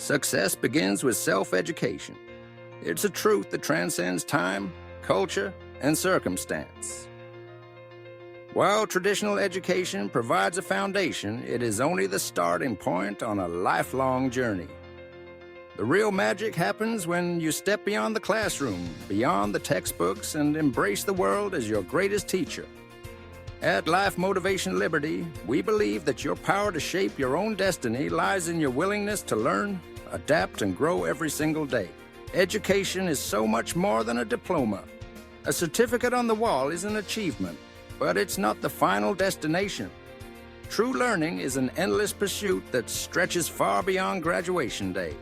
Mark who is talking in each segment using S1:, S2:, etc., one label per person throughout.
S1: Success begins with self-education. It's a truth that transcends time, culture, and circumstance. While traditional education provides a foundation, it is only the starting point on a lifelong journey. The real magic happens when you step beyond the classroom, beyond the textbooks, and embrace the world as your greatest teacher. At Life Motivation Liberty, we believe that your power to shape your own destiny lies in your willingness to learn, adapt, and grow every single day. Education is so much more than a diploma. A certificate on the wall is an achievement, but it's not the final destination. True learning is an endless pursuit that stretches far beyond graduation day.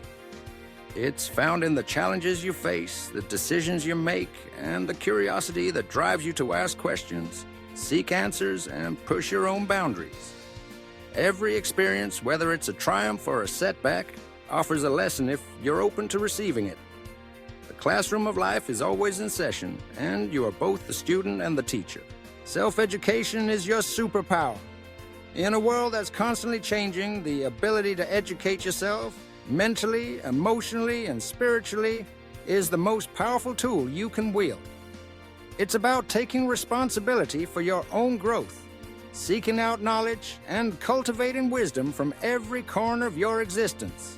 S1: It's found in the challenges you face, the decisions you make, and the curiosity that drives you to ask questions, seek answers, and push your own boundaries. Every experience, whether it's a triumph or a setback, offers a lesson if you're open to receiving it. The classroom of life is always in session, and you are both the student and the teacher. Self-education is your superpower. In a world that's constantly changing, the ability to educate yourself, mentally, emotionally, and spiritually, is the most powerful tool you can wield. It's about taking responsibility for your own growth, seeking out knowledge, and cultivating wisdom from every corner of your existence.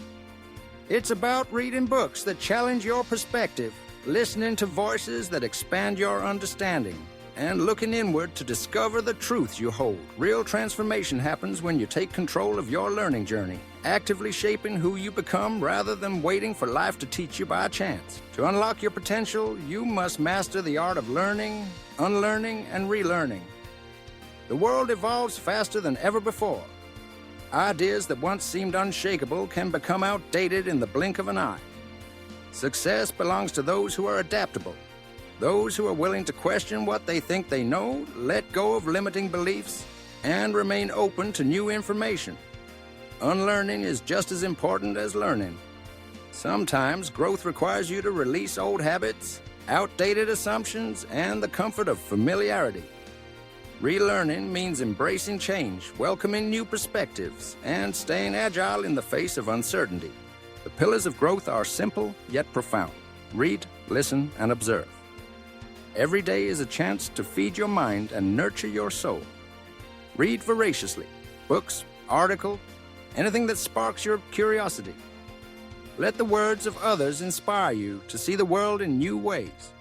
S1: It's about reading books that challenge your perspective, listening to voices that expand your understanding, and looking inward to discover the truths you hold. Real transformation happens when you take control of your learning journey, actively shaping who you become rather than waiting for life to teach you by chance. To unlock your potential, you must master the art of learning, unlearning, and relearning. The world evolves faster than ever before. Ideas that once seemed unshakable can become outdated in the blink of an eye. Success belongs to those who are adaptable, those who are willing to question what they think they know, let go of limiting beliefs, and remain open to new information. Unlearning is just as important as learning. Sometimes growth requires you to release old habits, outdated assumptions, and the comfort of familiarity. Relearning means embracing change, welcoming new perspectives, and staying agile in the face of uncertainty. The pillars of growth are simple yet profound. Read, listen, and observe. Every day is a chance to feed your mind and nurture your soul. Read voraciously. Books, articles, anything that sparks your curiosity. Let the words of others inspire you to see the world in new ways.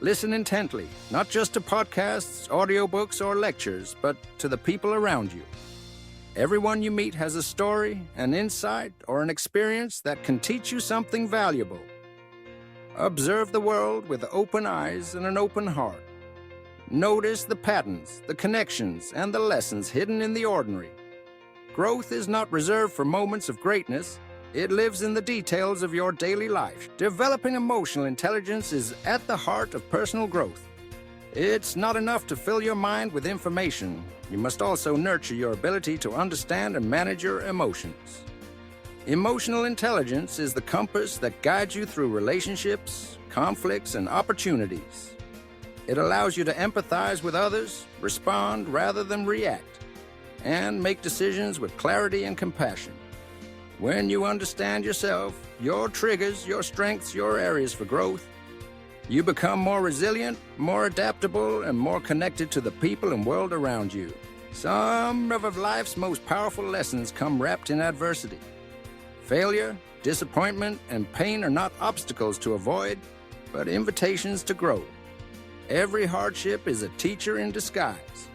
S1: Listen intently, not just to podcasts, audiobooks, or lectures, but to the people around you. Everyone you meet has a story, an insight, or an experience that can teach you something valuable. Observe the world with open eyes and an open heart. Notice the patterns, the connections, and the lessons hidden in the ordinary. Growth is not reserved for moments of greatness. It lives in the details of your daily life. Developing emotional intelligence is at the heart of personal growth. It's not enough to fill your mind with information. You must also nurture your ability to understand and manage your emotions. Emotional intelligence is the compass that guides you through relationships, conflicts, and opportunities. It allows you to empathize with others, respond rather than react, and make decisions with clarity and compassion. When you understand yourself, your triggers, your strengths, your areas for growth, you become more resilient, more adaptable, and more connected to the people and world around you. Some of life's most powerful lessons come wrapped in adversity. Failure, disappointment, and pain are not obstacles to avoid, but invitations to grow. Every hardship is a teacher in disguise.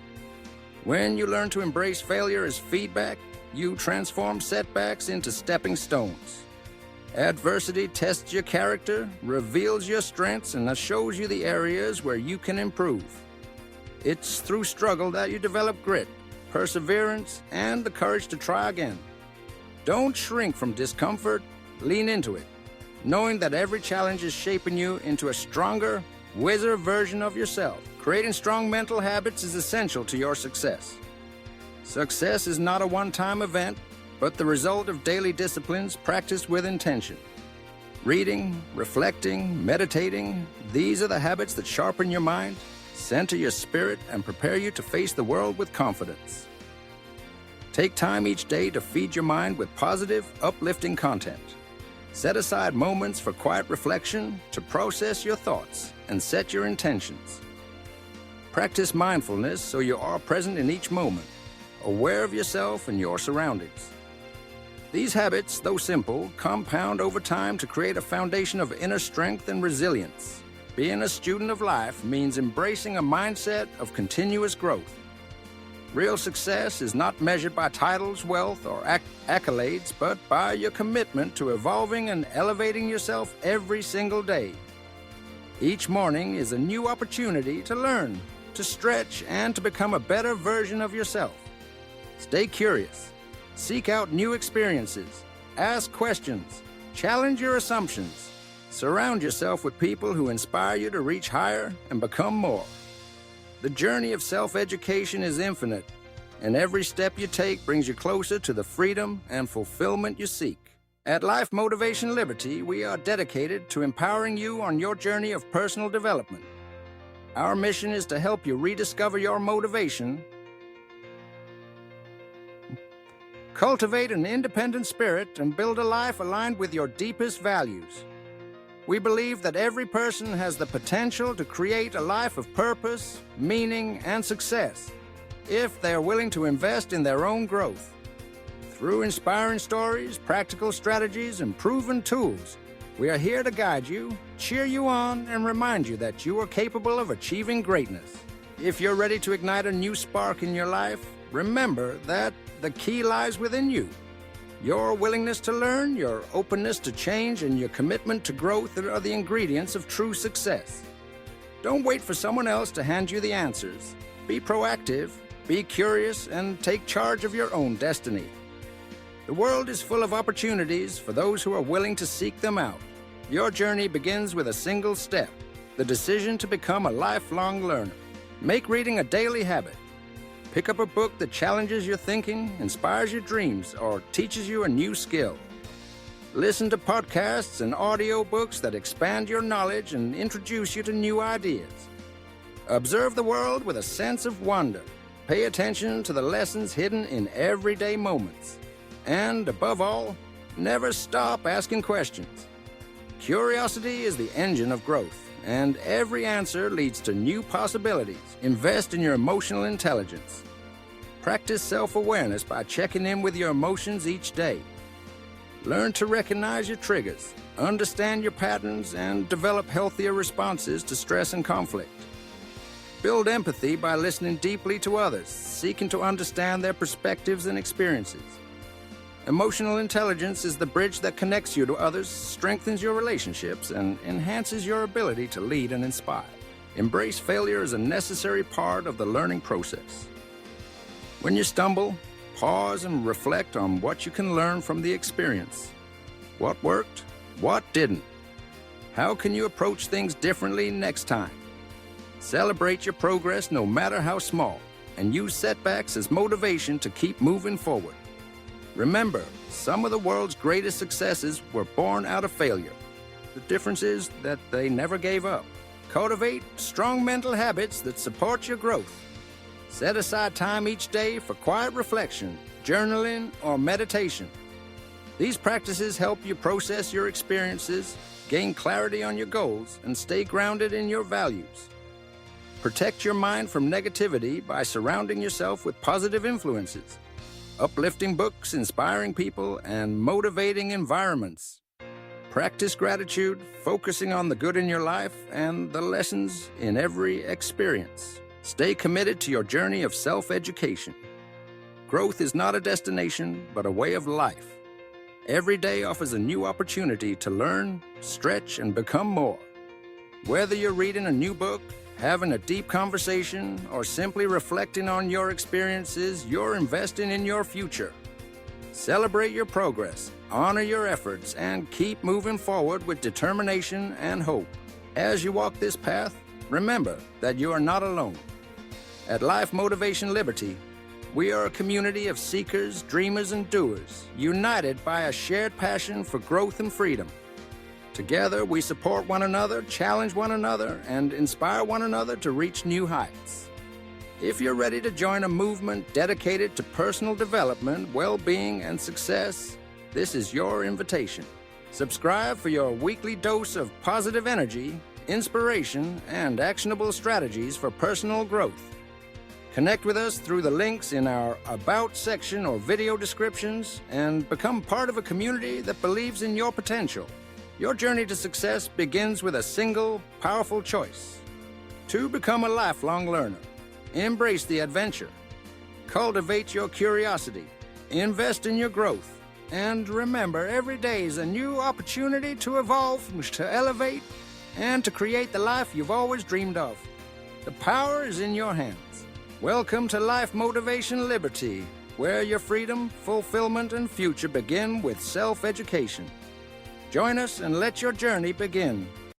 S1: When you learn to embrace failure as feedback, you transform setbacks into stepping stones. Adversity tests your character, reveals your strengths, and shows you the areas where you can improve. It's through struggle that you develop grit, perseverance, and the courage to try again. Don't shrink from discomfort, lean into it, knowing that every challenge is shaping you into a stronger, wiser version of yourself. Creating strong mental habits is essential to your success. Success is not a one-time event, but the result of daily disciplines practiced with intention. Reading, reflecting, meditating, these are the habits that sharpen your mind, center your spirit, and prepare you to face the world with confidence. Take time each day to feed your mind with positive, uplifting content. Set aside moments for quiet reflection to process your thoughts and set your intentions. Practice mindfulness so you are present in each moment, aware of yourself and your surroundings. These habits, though simple, compound over time to create a foundation of inner strength and resilience. Being a student of life means embracing a mindset of continuous growth. Real success is not measured by titles, wealth, or accolades, but by your commitment to evolving and elevating yourself every single day. Each morning is a new opportunity to learn, to stretch, and to become a better version of yourself. Stay curious. Seek out new experiences. Ask questions. Challenge your assumptions. Surround yourself with people who inspire you to reach higher and become more. The journey of self-education is infinite, and every step you take brings you closer to the freedom and fulfillment you seek. At Life Motivation Liberty, we are dedicated to empowering you on your journey of personal development. Our mission is to help you rediscover your motivation, cultivate an independent spirit, and build a life aligned with your deepest values. We believe that every person has the potential to create a life of purpose, meaning, and success if they are willing to invest in their own growth. Through inspiring stories, practical strategies, and proven tools, we are here to guide you, cheer you on, and remind you that you are capable of achieving greatness. If you're ready to ignite a new spark in your life, remember that the key lies within you. Your willingness to learn, your openness to change, and your commitment to growth are the ingredients of true success. Don't wait for someone else to hand you the answers. Be proactive, be curious, and take charge of your own destiny. The world is full of opportunities for those who are willing to seek them out. Your journey begins with a single step, the decision to become a lifelong learner. Make reading a daily habit. Pick up a book that challenges your thinking, inspires your dreams, or teaches you a new skill. Listen to podcasts and audiobooks that expand your knowledge and introduce you to new ideas. Observe the world with a sense of wonder. Pay attention to the lessons hidden in everyday moments. And, above all, never stop asking questions. Curiosity is the engine of growth, and every answer leads to new possibilities. Invest in your emotional intelligence. Practice self-awareness by checking in with your emotions each day. Learn to recognize your triggers, understand your patterns, and develop healthier responses to stress and conflict. Build empathy by listening deeply to others, seeking to understand their perspectives and experiences. Emotional intelligence is the bridge that connects you to others, strengthens your relationships, and enhances your ability to lead and inspire. Embrace failure as a necessary part of the learning process. When you stumble, pause and reflect on what you can learn from the experience. What worked? What didn't? How can you approach things differently next time? Celebrate your progress no matter how small, and use setbacks as motivation to keep moving forward. Remember, some of the world's greatest successes were born out of failure. The difference is that they never gave up. Cultivate strong mental habits that support your growth. Set aside time each day for quiet reflection, journaling, or meditation. These practices help you process your experiences, gain clarity on your goals, and stay grounded in your values. Protect your mind from negativity by surrounding yourself with positive influences. Uplifting books, inspiring people, and motivating environments. Practice gratitude, focusing on the good in your life and the lessons in every experience. Stay committed to your journey of self-education. Growth is not a destination, but a way of life. Every day offers a new opportunity to learn, stretch, and become more. Whether you're reading a new book, having a deep conversation, or simply reflecting on your experiences, you're investing in your future. Celebrate your progress, honor your efforts, and keep moving forward with determination and hope. As you walk this path, remember that you are not alone. At Life Motivation Liberty, we are a community of seekers, dreamers, and doers, united by a shared passion for growth and freedom. Together, we support one another, challenge one another, and inspire one another to reach new heights. If you're ready to join a movement dedicated to personal development, well-being, and success, this is your invitation. Subscribe for your weekly dose of positive energy, inspiration, and actionable strategies for personal growth. Connect with us through the links in our About section or video descriptions and become part of a community that believes in your potential. Your journey to success begins with a single, powerful choice: to become a lifelong learner. Embrace the adventure. Cultivate your curiosity. Invest in your growth. And remember, every day is a new opportunity to evolve, to elevate, and to create the life you've always dreamed of. The power is in your hands. Welcome to Life Motivation Liberty, where your freedom, fulfillment, and future begin with self-education. Join us and let your journey begin.